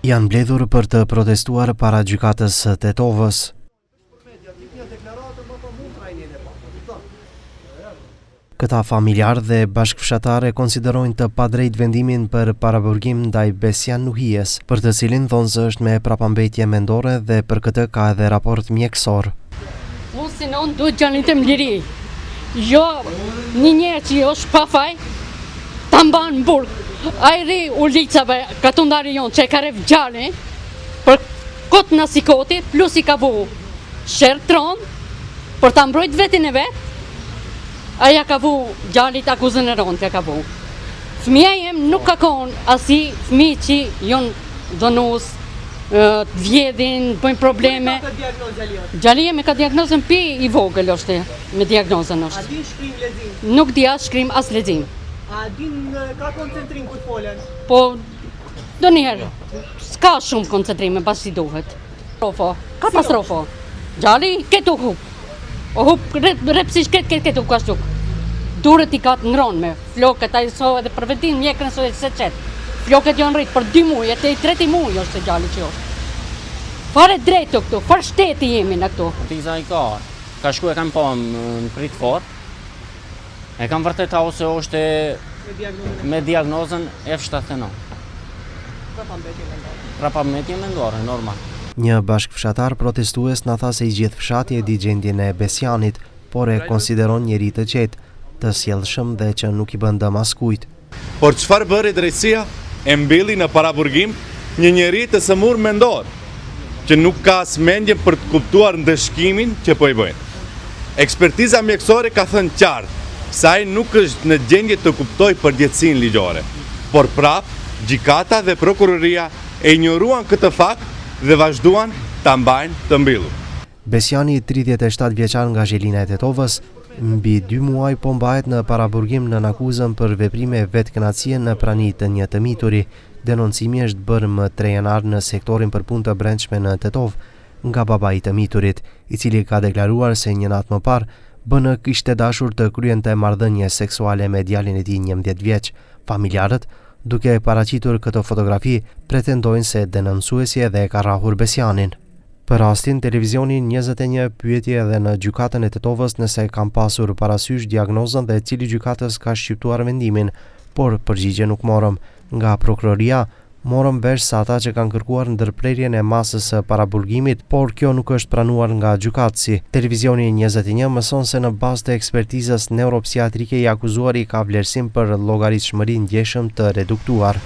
Janë mbledhur për të protestuar para gjykatës së Tetovës. Këta familjarë dhe bashkëfshatare konsiderojnë të padrejt vendimin për paraburgim ndaj Besian Nuhijes, për të cilin thonë se është me prapambetje mendore dhe për këtë ka edhe raport mjekësor. Unë sinon duhet gjallit e mliri. Jo, një njerë që është pa faj, ta mban në burg. Ajri ulicave, katundari jonë që e ka rev gjalli, për kotë në sikotit, plus i ka vu shërë tronë, për ta mbrojt vetin e vetë, aja ka vu gjallit akuzën e ronë, ka vu. Fëmija jem nuk ka konë asi fëmi që jonë donus, të vjedhin, bëjnë probleme. Gjalli jem e ka diagnozën pi i vogël është, me diagnozën është. A din shkrim lezim? Nuk di as shkrim as lezim. A din ka koncentrim këtë folen? Po, do njëherë, s'ka shumë koncentrime pas si duhet. Katastrofo. Gjalli, ketu hup. O hup, repsish ketu ka shtuk. Durët i ka të ngronë me flokët, a i so edhe për vetin mjekën so e se qetë. Flokët janë rritë për 2 muaj, e 3 muaj është e gjalli që është. Fare drejtë këtu, fare shteti jemi në këtu. Tiza i ka shku e kam po në prit fort. E kam vërtetau se është me diagnozën F79. Prapambetje mendore, normal. Një bashkëfshatar protestues na tha se i gjithë fshati e di gjendjen e Besianit, por e konsideron njeri të qetë, të sjellshëm dhe që nuk i bën dëm askujt. Por çfarë bëri drejtësia? E mbylli në paraburgim një njeri të sëmur mendor, që nuk ka as mendje për të kuptuar ndëshkimin që po i bëjnë. Ekspertiza mjekësore ka thënë qartë se ai nuk është në gjendje të kuptojë përgjegjësinë ligjore, por prap gjykata dhe prokuroria e injoruan këtë fakt dhe vazhduan ta mbajnë të mbyllur. Besiani, 37 vjeçar nga Zhelina e Tetovës, mbi 2 muaj po mbahet në paraburgim nën akuzën për veprime vetkënaqësie në prani të një të mituri. Denoncimi është bërë më 3 janar në sektorin për punë të brendshme në Tetov nga babai i të miturit, i cili ka deklaruar se një natë më parë BN kishte dashur të kryente marrëdhënie seksuale me djalin e tij 11 vjeç. Familjarët, duke paraqitur këtë fotografi, pretendojnë se denoncuesi edhe e ka rrahur Besianin. Për rastin, televizioni 21 pyeti edhe në gjykatën e Tetovës nëse kam pasur parasysh diagnozën dhe cili gjykatës ka shqiptuar vendimin, por përgjigje nuk morëm. Nga prokuroria, morëm vesh se ata që kanë kërkuar ndërprerjen e masës së paraburgimit, por kjo nuk është pranuar nga gjykatësi. Televizioni 21 mëson se në bazë të ekspertizës neuropsiatrike i akuzuari ka vlerësim për llogaritshmëri ndjeshëm të reduktuar.